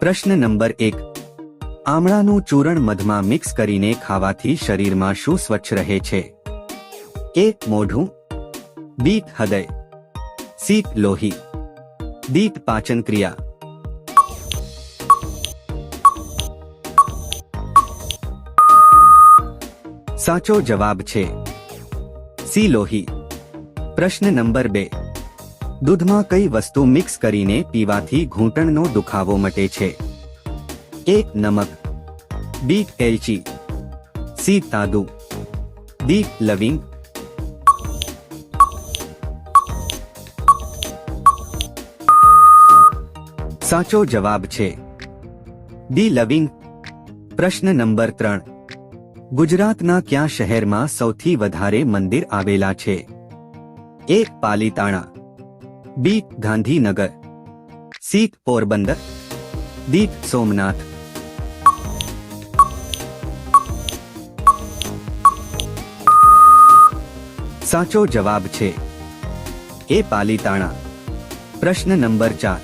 પ્રશ્ન number 1. આમળાનું ચૂરણ મધમાં mix કરીને ખાવાથી શરીરમાં શું સ્વચ્છ રહે છે? એ. મોઢું, બી. હૃદય, સી. લોહી, ડી. પાચન ક્રિયા. સાચો જવાબ છે સી. લોહી. પ્રશ્ન નંબર 2. દૂધમાં કઈ વસ્તુ મિક્સ કરીને પીવાથી ઘૂંટણનો દુખાવો મટે છે? એ. નમક, બી. એલચી, સી. તાંદુ, ડી. લવિંગ. સાચો જવાબ છે ડી. લવિંગ. પ્રશ્ન નંબર 3. ગુજરાતના કયા શહેરમાં સૌથી વધારે મંદિર આવેલા છે? એ. પાલીતાણા, બી. ગાંધીનગર, સી. પોરબંદર, ડી. સોમનાથ. સાચો જવાબ છે એ. પાલીતાણા. પ્રશ્ન નંબર 4.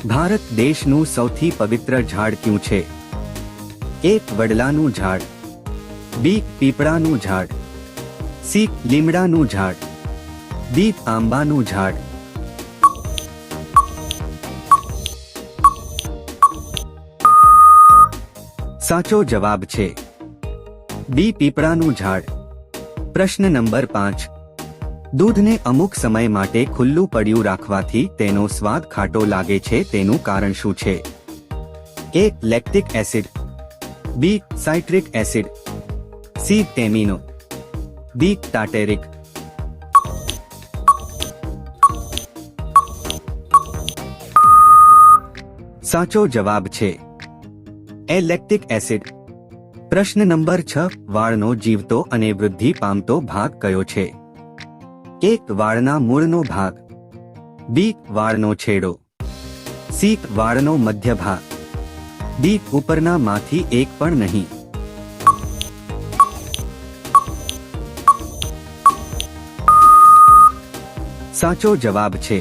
ભારત દેશનું સૌથી પવિત્ર ઝાડ કયું છે? એ. વડલાનું ઝાડ, બી. પીપળાનું ઝાડ, સી. લીમડાનું ઝાડ, ડી. આંબાનું ઝાડ. સાચો જવાબ છે ડી. પીપળાનું ઝાડ. પ્રશ્ન નંબર 5. દૂધને અમુક સમય માટે ખુલ્લું પડ્યું રાખવાથી તેનો સ્વાદ ખાટો લાગે છે, તેનું કારણ શું છે? A. Lactic acid, B. Citric acid, C. ટેમિનો, ડી. ટાર્ટેરિક. સાચો જવાબ છે એ. Lactic acid. પ્રશ્ન નંબર 6. વાળનો જીવતો અને વૃદ્ધિ પામતો ભાગ કયો છે? એ. વાળના મૂળનો ભાગ, બી. વાળનો છેડો, સી. વાળનો મધ્ય ભાગ, ડી. ઉપરના માંથી એક પણ નહીં. સાચો જવાબ છે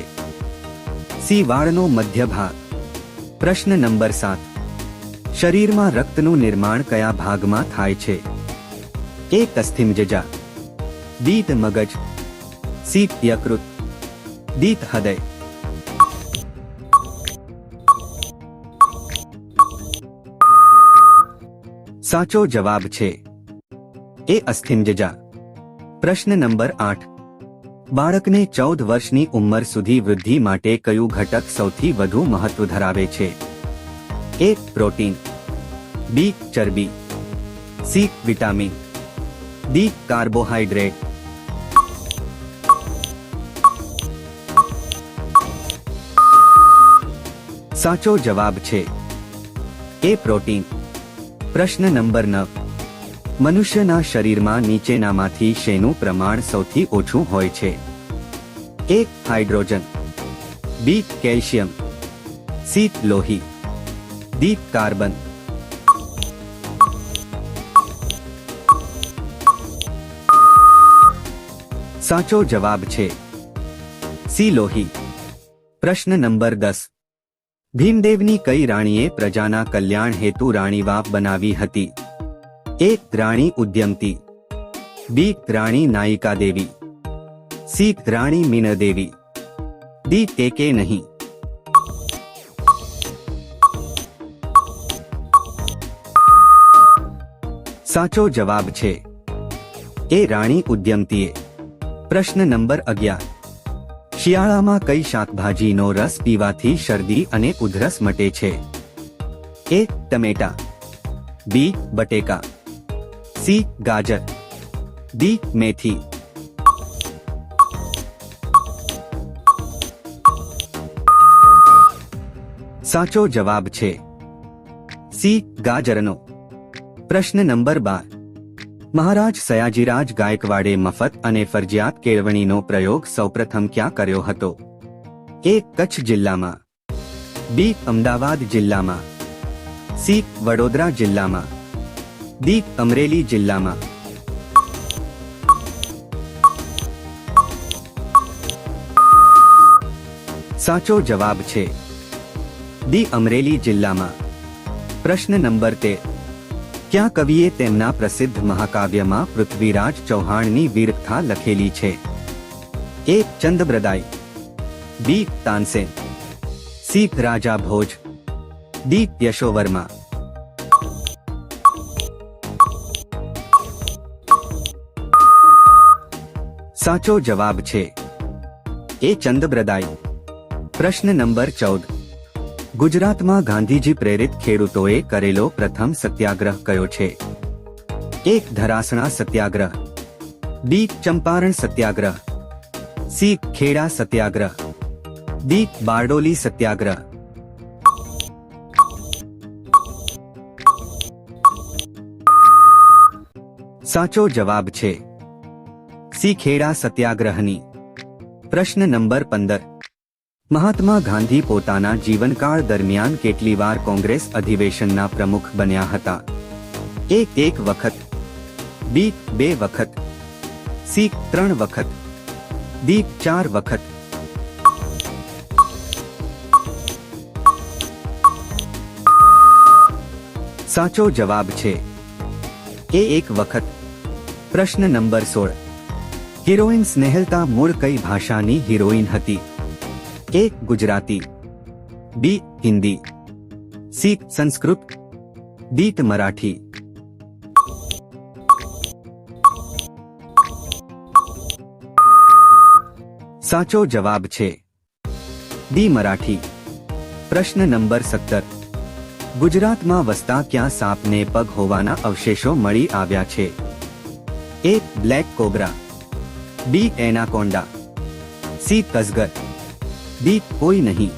સી. વાળનો મધ્ય ભાગ. પ્રશ્ન નંબર 7. શરીરમાં રક્તનું નિર્માણ કયા ભાગમાં થાય છે? એ. અસ્થિમજ્જા, બી. મગજ, સી. યકૃત, ડી. હૃદય. સાચો જવાબ છે એ. અસ્થિમજ્જા. પ્રશ્ન નંબર 8. બાળકને 14 વર્ષની ઉંમર સુધી વૃદ્ધિ માટે કયું ઘટક સૌથી વધુ મહત્વ ધરાવે છે? એ. પ્રોટીન, બી. ચરબી, સી. Vitamin, D. કાર્બોહાઈડ્રેટ. સાચો જવાબ છે એ. પ્રોટીન. પ્રશ્ન નંબર 9. મનુષ્યના શરીરમાં નીચેનામાંથી શેનું પ્રમાણ સૌથી ઓછું હોય છે? A. Hydrogen, B. Calcium, C. લોહી, ડી. કાર્બન. સાચો જવાબ છે સી. લોહી. પ્રશ્ન નંબર 10. ભીમદેવની કઈ રાણીએ પ્રજાના કલ્યાણ હેતુ રાણીવાવ બનાવી હતી? એ. રાણી ઉદ્યમતી, બી. રાણી નાયિકા દેવી, સી. રાણી મીનદેવી, ડી. કે નહીં. સાચો જવાબ છે એ. રાણી ઉદ્યમતીએ. પ્રશ્ન નંબર 11. શિયાળામાં કઈ શાકભાજીનો રસ પીવાથી શરદી અને ઉધરસ મટે છે? એ. ટમેટા, બી. બટેકા, સી. ગાજર, ડી. મેથી. સાચો જવાબ છે સી. ગાજરનો. પ્રશ્ન નંબર 12. મહારાજ સયાજીરાજ ગાયકવાડે મફત અને ફરજિયાત કેળવણીનો પ્રયોગ સૌપ્રથમ ક્યાં કર્યો હતો? એ. કચ્છ જિલ્લામાં, બી. અમદાવાદ જિલ્લામાં, સી. વડોદરા જિલ્લામાં, ડી. અમરેલી જિલ્લામાં. સાચો જવાબ છે ડી અમરેલી જિલ્લામાં. પ્રશ્ન નંબર 13. ક્યાં કવિએ તેમના પ્રસિદ્ધ મહાકાવ્યમાં પૃથ્વીરાજ ચૌહાણની વીરકથા લખેલી છે? એ. ચંદબ્રદાય, બી. તાનસેન, સી. રાજા ભોજ, ડી. યશોવર્મા. સાચો જવાબ છે એ. ચંદબ્રદાય. પ્રશ્ન નંબર 14. ગુજરાતમાં ગાંધીજી પ્રેરિત ખેડૂતોએ કરેલો પ્રથમ સત્યાગ્રહ કયો છે? એ. ધરાસણા સત્યાગ્રહ, બી. ચંપારણ સત્યાગ્રહ, સી. ખેડા સત્યાગ્રહ, ડી. બારડોલી સત્યાગ્રહ. સાચો જવાબ છે સી. ખેડા સત્યાગ્રહની. પ્રશ્ન નંબર 15. મહાત્મા ગાંધી પોતાના જીવનકાળ દરમિયાન કેટલી વાર કોંગ્રેસ અધિવેશનના પ્રમુખ બન્યા હતા? એ. 1 વખત, બી. 2 વખત, સી. 3 વખત, ડી. 4 વખત. સાચો જવાબ છે એ. 1 વખત. પ્રશ્ન નંબર 16. હિરોઈન સ્નેહલતા મૂળ કઈ ભાષાની હિરોઈન હતી? એ. ગુજરાતી, બી. હિન્દી, સી. સંસ્કૃત, ડી. મરાઠી. સાચો જવાબ છે ડી. મરાઠી. પ્રશ્ન નંબર 17. ગુજરાતમાં વસતા ક્યાં સાપને પગ હોવાના અવશેષો મળી આવ્યા છે? A. Black cobra, B. Anaconda, C. કસગર, ડી. કોઈ નહીં.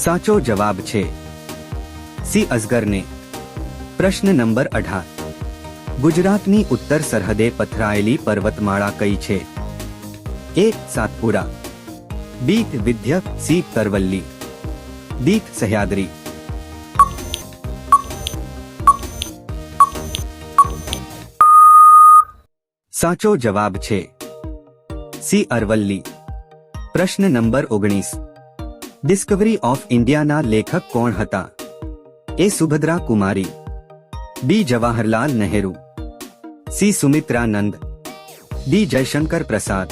સાચો જવાબ છે સી. અજગરને. પ્રશ્ન નંબર 18. ગુજરાતની ઉત્તર સરહદે પથરાયેલી પર્વતમાળા કઈ છે? એ. સાતપુરા, બી. વિંધ્ય, સી. કરવલ્લી, ડી. સહ્યાદ્રી. સાચો જવાબ છે સી. અરવલ્લી. પ્રશ્ન નંબર 19. ડિસ્કવરી ઓફ ઇન્ડિયાના લેખક કોણ હતા? એ. સુભદ્રા કુમારી, બી. જવાહરલાલ નહેરુ, સી. સુમિત્રાનંદ, ડી. જયશંકર પ્રસાદ.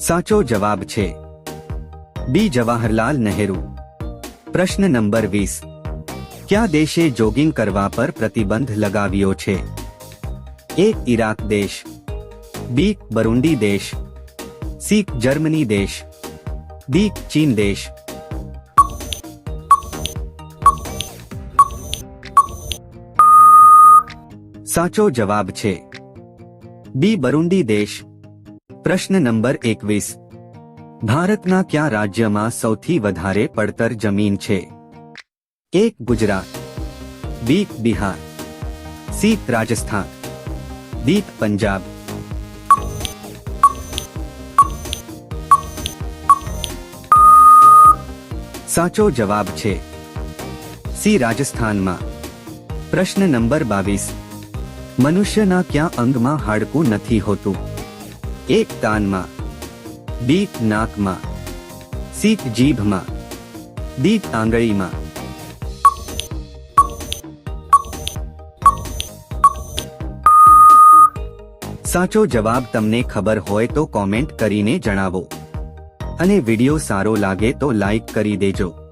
સાચો જવાબ છે બી. જવાહરલાલ નહેરુ. પ્રશ્ન નંબર 20. કયા દેશે જોગિંગ કરવા પર પ્રતિબંધ લગાવ્યો છે? એ. ઇરાક દેશ, બી. બરુંડી દેશ, સી. જર્મની દેશ, ડી. ચીન દેશ. સાચો જવાબ છે બી. બરુંડી દેશ. પ્રશ્ન નંબર 21. ભારતના કયા રાજ્યમાં સૌથી વધારે પડતર જમીન છે? એ. ગુજરાત, બી. બિહાર, સી. રાજસ્થાન, ડી. પંજાબ. સાચો જવાબ છે સી. રાજસ્થાનમાં. પ્રશ્ન નંબર 22. મનુષ્યના કયા અંગમાં હાડકું નથી હોતું? એ. કાનમાં, બી. નાકમાં, સી. જીભમાં, ડી. આંગળીમાં. સાચો જવાબ તમને ખબર હોય તો કોમેન્ટ કરીને જણાવો અને વિડિયો સારો લાગે તો લાઈક કરી દેજો.